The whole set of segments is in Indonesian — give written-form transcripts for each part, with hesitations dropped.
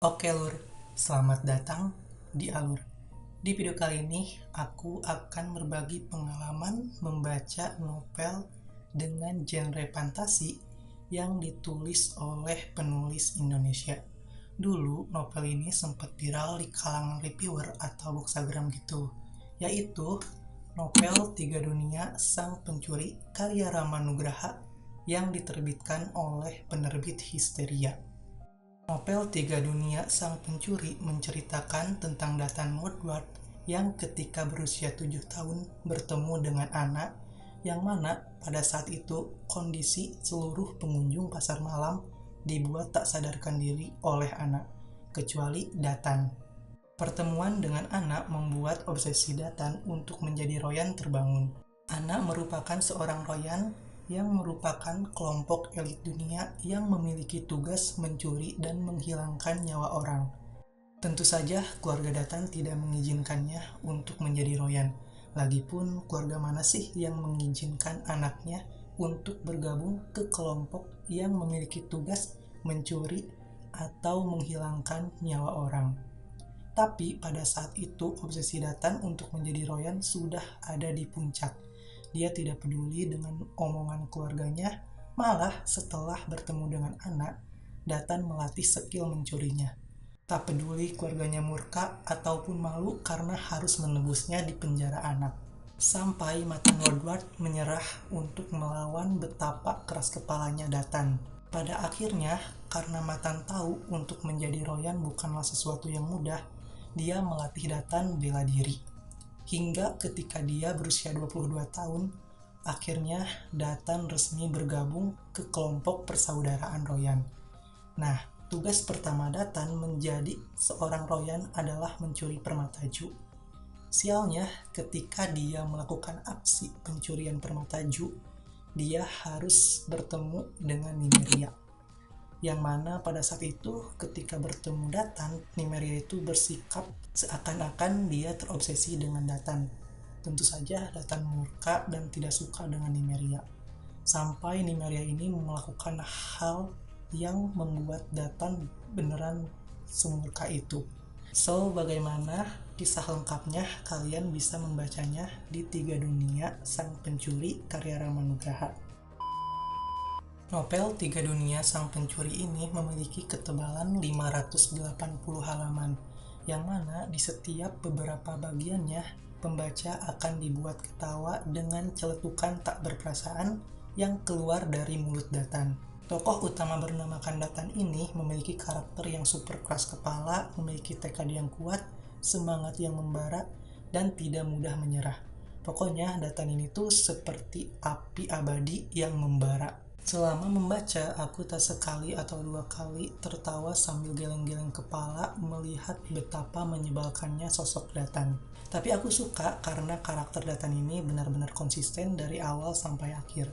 Oke Lur, selamat datang di Alur. Di video kali ini, aku akan berbagi pengalaman membaca novel dengan genre fantasi yang ditulis oleh penulis Indonesia. Dulu, novel ini sempat viral di kalangan reviewer atau bookstagram gitu, yaitu novel Tiga Dunia Sang Pencuri karya Rama Nugraha yang diterbitkan oleh penerbit Histeria. Novel Tiga Dunia Sang Pencuri menceritakan tentang Datan Woodward yang ketika berusia 7 tahun bertemu dengan Anna, yang mana pada saat itu kondisi seluruh pengunjung pasar malam dibuat tak sadarkan diri oleh Anna, kecuali Datan. Pertemuan dengan Anna membuat obsesi Datan untuk menjadi Royan terbangun. Anna merupakan seorang Royan yang merupakan kelompok elit dunia yang memiliki tugas mencuri dan menghilangkan nyawa orang. Tentu saja keluarga Datan tidak mengizinkannya untuk menjadi Royan. Lagipun keluarga mana sih yang mengizinkan anaknya untuk bergabung ke kelompok yang memiliki tugas mencuri atau menghilangkan nyawa orang. Tapi pada saat itu obsesi Datan untuk menjadi Royan sudah ada di puncak. Dia tidak peduli dengan omongan keluarganya, malah setelah bertemu dengan anak, Datan melatih skill mencurinya. Tak peduli keluarganya murka ataupun malu karena harus menebusnya di penjara anak. Sampai Matan Woodward menyerah untuk melawan betapa keras kepalanya Datan. Pada akhirnya, karena Matan tahu untuk menjadi Royan bukanlah sesuatu yang mudah, dia melatih Datan bela diri. Hingga ketika dia berusia 22 tahun, akhirnya Datan resmi bergabung ke kelompok persaudaraan Royan. Nah, tugas pertama Datan menjadi seorang Royan adalah mencuri permata Ju. Sialnya, ketika dia melakukan aksi pencurian permata Ju, dia harus bertemu dengan Nimeria. Yang mana pada saat itu ketika bertemu Datan, Nimeria itu bersikap seakan-akan dia terobsesi dengan Datan. Tentu saja Datan murka dan tidak suka dengan Nimeria. Sampai Nimeria ini melakukan hal yang membuat Datan beneran semurka itu. So, bagaimana kisah lengkapnya kalian bisa membacanya di Tiga Dunia Sang Pencuri karya Rama Nugraha. Novel Tiga Dunia Sang Pencuri ini memiliki ketebalan 580 halaman, yang mana di setiap beberapa bagiannya, pembaca akan dibuat ketawa dengan celetukan tak berperasaan yang keluar dari mulut Datan. Tokoh utama bernamakan Datan ini memiliki karakter yang super keras kepala, memiliki tekad yang kuat, semangat yang membara, dan tidak mudah menyerah. Pokoknya Datan ini tuh seperti api abadi yang membara. Selama membaca, aku tak sekali atau dua kali tertawa sambil geleng-geleng kepala melihat betapa menyebalkannya sosok Datan. Tapi aku suka karena karakter Datan ini benar-benar konsisten dari awal sampai akhir.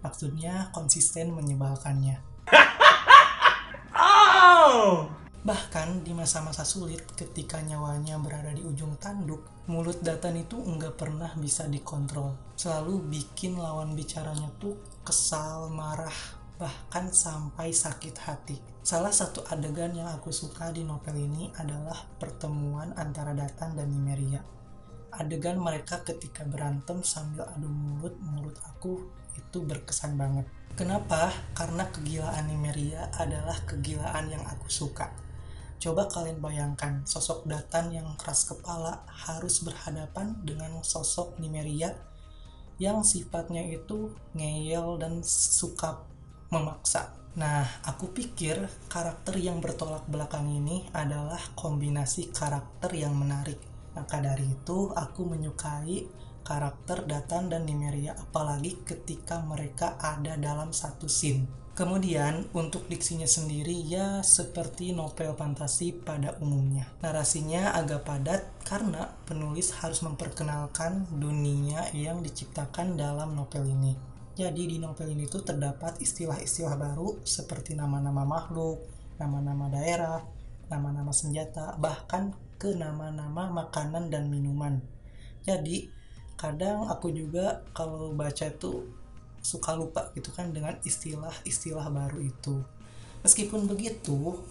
Maksudnya konsisten menyebalkannya. Bahkan di masa-masa sulit ketika nyawanya berada di ujung tanduk, mulut Datan itu nggak pernah bisa dikontrol. Selalu bikin lawan bicaranya tuh kesal, marah, bahkan sampai sakit hati. Salah satu adegan yang aku suka di novel ini adalah pertemuan antara Datan dan Nimeria. Adegan mereka ketika berantem sambil adu mulut, menurut aku itu berkesan banget. Kenapa? Karena kegilaan Nimeria adalah kegilaan yang aku suka. Coba kalian bayangkan, sosok Datan yang keras kepala harus berhadapan dengan sosok Nimeria yang sifatnya itu ngeyel dan suka memaksa. Nah, aku pikir karakter yang bertolak belakang ini adalah kombinasi karakter yang menarik. Maka dari itu, aku menyukai karakter Datan dan Nimeria, apalagi ketika mereka ada dalam satu scene. Kemudian, untuk diksinya sendiri ya seperti novel fantasi pada umumnya. Narasinya agak padat karena penulis harus memperkenalkan dunia yang diciptakan dalam novel ini. Jadi di novel ini tuh terdapat istilah-istilah baru seperti nama-nama makhluk, nama-nama daerah, nama-nama senjata, bahkan ke nama-nama makanan dan minuman. Jadi kadang aku juga kalau baca tuh suka lupa gitu kan dengan istilah-istilah baru itu. Meskipun begitu,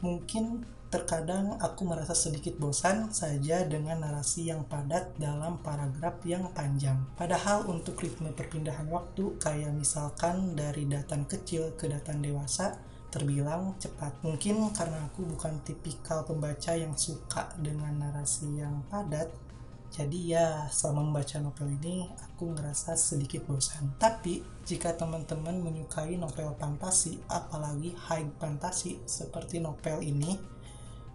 Mungkin terkadang aku merasa sedikit bosan saja dengan narasi yang padat dalam paragraf yang panjang. Padahal untuk ritme perpindahan waktu, kayak misalkan dari datan kecil ke datan dewasa, terbilang cepat. Mungkin karena aku bukan tipikal pembaca yang suka dengan narasi yang padat, jadi ya, selama membaca novel ini, aku ngerasa sedikit bosan. Tapi, jika teman-teman menyukai novel fantasi, apalagi high fantasi seperti novel ini,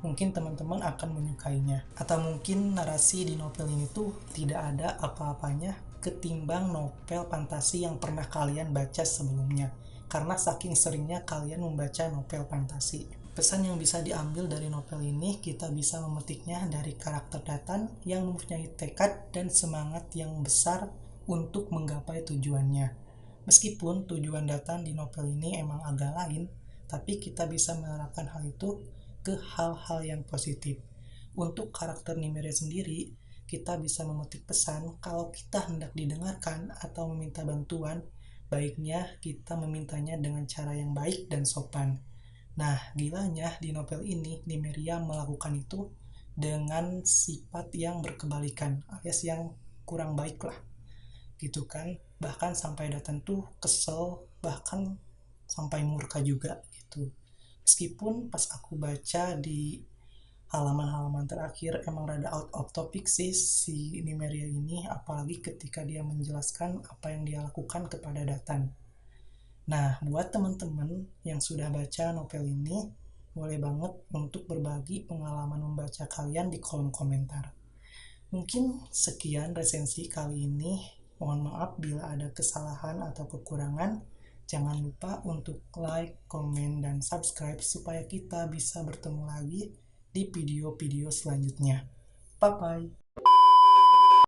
mungkin teman-teman akan menyukainya. Atau mungkin narasi di novel ini tuh tidak ada apa-apanya ketimbang novel fantasi yang pernah kalian baca sebelumnya. Karena saking seringnya kalian membaca novel fantasi. Pesan yang bisa diambil dari novel ini, kita bisa memetiknya dari karakter Datan yang mempunyai tekad dan semangat yang besar untuk menggapai tujuannya. Meskipun tujuan Datan di novel ini emang agak lain, tapi kita bisa menerapkan hal itu ke hal-hal yang positif. Untuk karakter Nimeria sendiri, kita bisa memetik pesan kalau kita hendak didengarkan atau meminta bantuan, baiknya kita memintanya dengan cara yang baik dan sopan. Nah, gilanya di novel ini, Nimeria melakukan itu dengan sifat yang berkebalikan, alias yang kurang baik lah, gitu kan. Bahkan sampai Datan tuh kesel, bahkan sampai murka juga, gitu. Meskipun pas aku baca di halaman-halaman terakhir emang rada out of topic sih si Nimeria ini, apalagi ketika dia menjelaskan apa yang dia lakukan kepada Datan. Nah, buat teman-teman yang sudah baca novel ini, boleh banget untuk berbagi pengalaman membaca kalian di kolom komentar. Mungkin sekian resensi kali ini. Mohon maaf bila ada kesalahan atau kekurangan. Jangan lupa untuk like, komen, dan subscribe supaya kita bisa bertemu lagi di video-video selanjutnya. Bye-bye.